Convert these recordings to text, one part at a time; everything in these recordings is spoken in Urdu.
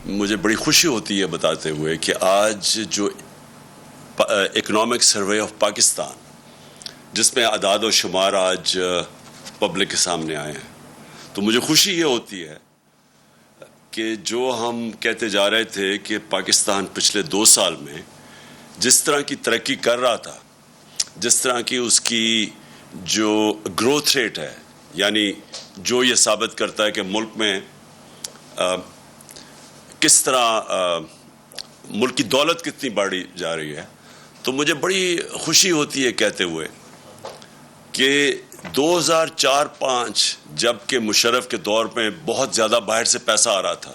مجھے بڑی خوشی ہوتی ہے بتاتے ہوئے کہ آج جو اکنامک سروے آف پاکستان، جس میں اعداد و شمار آج پبلک کے سامنے آئے ہیں، تو مجھے خوشی یہ ہوتی ہے کہ جو ہم کہتے جا رہے تھے کہ پاکستان پچھلے 2 سال میں جس طرح کی ترقی کر رہا تھا، جس طرح کی اس کی جو گروتھ ریٹ ہے، یعنی جو یہ ثابت کرتا ہے کہ ملک میں کس طرح ملک کی دولت کتنی بڑھی جا رہی ہے، تو مجھے بڑی خوشی ہوتی ہے کہتے ہوئے کہ 2004-05 جب کہ مشرف کے دور میں بہت زیادہ باہر سے پیسہ آ رہا تھا،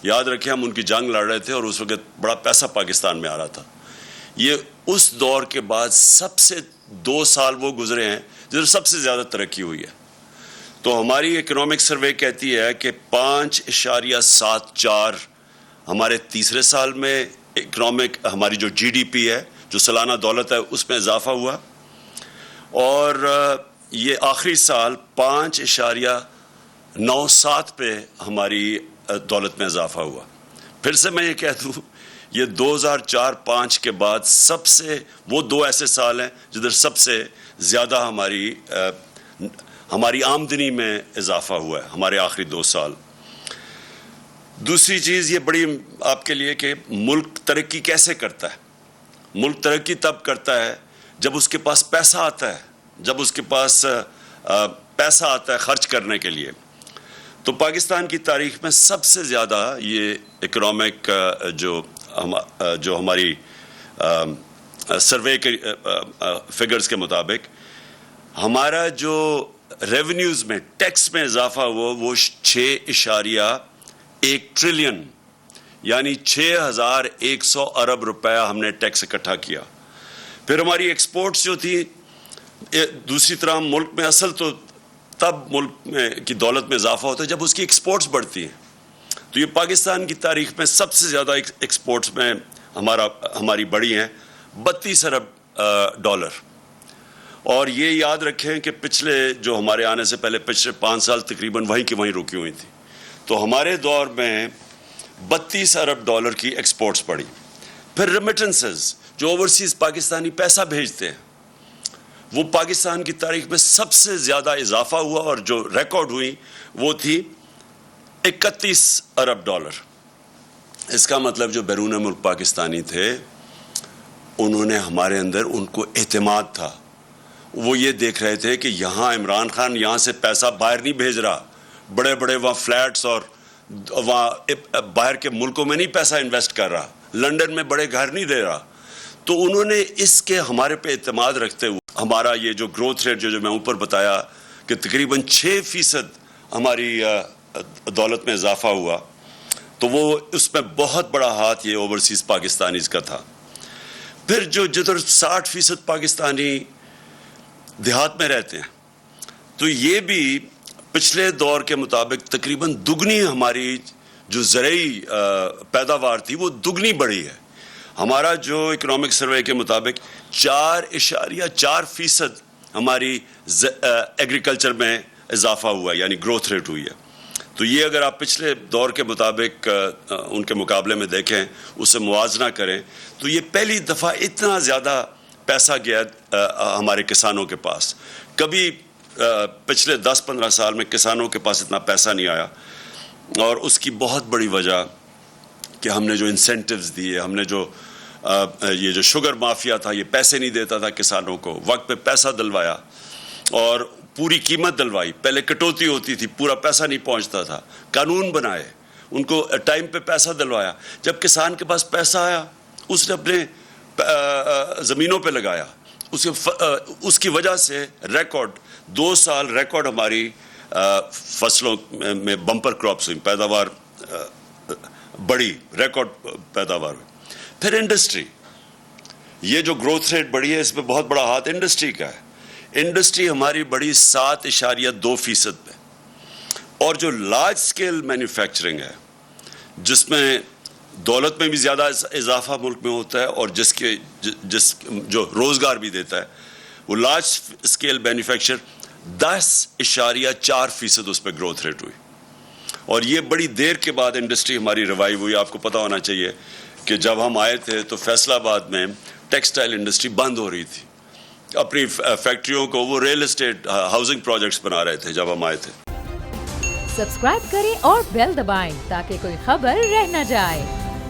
یاد رکھیں ہم ان کی جنگ لڑ رہے تھے اور اس وقت بڑا پیسہ پاکستان میں آ رہا تھا، یہ اس دور کے بعد سب سے 2 سال وہ گزرے ہیں جس سب سے زیادہ ترقی ہوئی ہے۔ تو ہماری اکنامک سروے کہتی ہے کہ 5.74 ہمارے تیسرے سال میں اکنامک ہماری جو جی ڈی پی ہے، جو سالانہ دولت ہے، اس میں اضافہ ہوا، اور یہ آخری سال 5.97 پہ ہماری دولت میں اضافہ ہوا۔ پھر سے میں یہ کہہ دوں، یہ 2004-05 کے بعد سب سے وہ 2 ایسے سال ہیں جدھر سب سے زیادہ ہماری آمدنی میں اضافہ ہوا ہے، ہمارے آخری 2 سال۔ دوسری چیز یہ بڑی آپ کے لیے کہ ملک ترقی کیسے کرتا ہے؟ ملک ترقی تب کرتا ہے جب اس کے پاس پیسہ آتا ہے، جب اس کے پاس پیسہ آتا ہے خرچ کرنے کے لیے۔ تو پاکستان کی تاریخ میں سب سے زیادہ یہ اکنامک جو ہماری سروے کے فگرز کے مطابق ہمارا جو ریونیوز میں ٹیکس میں اضافہ ہوا وہ 6.1 ٹریلین، یعنی 6100 ارب روپیہ ہم نے ٹیکس اکٹھا کیا۔ پھر ہماری ایکسپورٹس جو تھی، دوسری طرح ملک میں اصل تو تب ملک میں کی دولت میں اضافہ ہوتا ہے جب اس کی ایکسپورٹس بڑھتی ہیں، تو یہ پاکستان کی تاریخ میں سب سے زیادہ ایکسپورٹس میں ہماری بڑھی ہیں 32 ارب ڈالر۔ اور یہ یاد رکھیں کہ پچھلے جو ہمارے آنے سے پہلے پچھلے 5 سال تقریباً وہیں کی وہیں رکی ہوئی تھی، تو ہمارے دور میں 32 ارب ڈالر کی ایکسپورٹس بڑھی۔ پھر ریمیٹنسز، جو اوورسیز پاکستانی پیسہ بھیجتے ہیں، وہ پاکستان کی تاریخ میں سب سے زیادہ اضافہ ہوا، اور جو ریکارڈ ہوئی وہ تھی 31 ارب ڈالر۔ اس کا مطلب جو بیرون ملک پاکستانی تھے، انہوں نے ہمارے اندر ان کو اعتماد تھا، وہ یہ دیکھ رہے تھے کہ یہاں عمران خان یہاں سے پیسہ باہر نہیں بھیج رہا، بڑے بڑے وہاں فلیٹس اور وہاں باہر کے ملکوں میں نہیں پیسہ انویسٹ کر رہا، لنڈن میں بڑے گھر نہیں دے رہا۔ تو انہوں نے اس کے ہمارے پہ اعتماد رکھتے ہوئے ہمارا یہ جو گروتھ ریٹ جو میں اوپر بتایا کہ تقریباً 6% ہماری دولت میں اضافہ ہوا، تو وہ اس میں بہت بڑا ہاتھ یہ اوورسیز پاکستانیز کا تھا۔ پھر جدھر 60% پاکستانی دیہات میں رہتے ہیں، تو یہ بھی پچھلے دور کے مطابق تقریباً دگنی ہماری جو زرعی پیداوار تھی وہ دگنی بڑھی ہے۔ ہمارا جو اکنامک سروے کے مطابق 4.4% ہماری ایگریکلچر میں اضافہ ہوا، یعنی گروتھ ریٹ ہوئی ہے۔ تو یہ اگر آپ پچھلے دور کے مطابق ان کے مقابلے میں دیکھیں، اسے موازنہ کریں، تو یہ پہلی دفعہ اتنا زیادہ پیسہ گیا ہمارے کسانوں کے پاس۔ کبھی پچھلے 10-15 سال میں کسانوں کے پاس اتنا پیسہ نہیں آیا، اور اس کی بہت بڑی وجہ کہ ہم نے جو انسینٹیوز دیے، ہم نے جو یہ جو شوگر مافیا تھا، یہ پیسے نہیں دیتا تھا کسانوں کو، وقت پہ پیسہ دلوایا اور پوری قیمت دلوائی۔ پہلے کٹوتی ہوتی تھی، پورا پیسہ نہیں پہنچتا تھا، قانون بنائے، ان کو ٹائم پہ پیسہ دلوایا۔ جب کسان کے پاس پیسہ آیا، اس نے اپنے زمینوں پہ لگایا، اس کی وجہ سے ریکارڈ 2 سال ریکارڈ ہماری فصلوں میں بمپر کراپس ہوئی، پیداوار بڑی، ریکارڈ پیداوار ہوئی۔ پھر انڈسٹری، یہ جو گروتھ ریٹ بڑھی ہے، اس میں بہت بڑا ہاتھ انڈسٹری کا ہے۔ انڈسٹری ہماری بڑی 7.2% پہ، اور جو لارج سکیل مینوفیکچرنگ ہے، جس میں دولت میں بھی زیادہ اضافہ ملک میں ہوتا ہے اور جس جو روزگار بھی دیتا ہے، وہ لارج سکیل مینوفیکچر 10.4% اس پہ گروتھ ریٹ ہوئی۔ اور یہ بڑی دیر کے بعد انڈسٹری ہماری ریوائیو ہوئی. آپ کو پتہ ہونا چاہیے کہ جب ہم آئے تھے تو فیصل آباد میں ٹیکسٹائل انڈسٹری بند ہو رہی تھی. اپنی فیکٹریوں کو وہ ریئل اسٹیٹ ہاؤسنگ پروجیکٹس بنا رہے تھے جب ہم آئے تھے. سبسکرائب کریں اور بیل دبائیں تاکہ کوئی خبر رہ نہ جائے.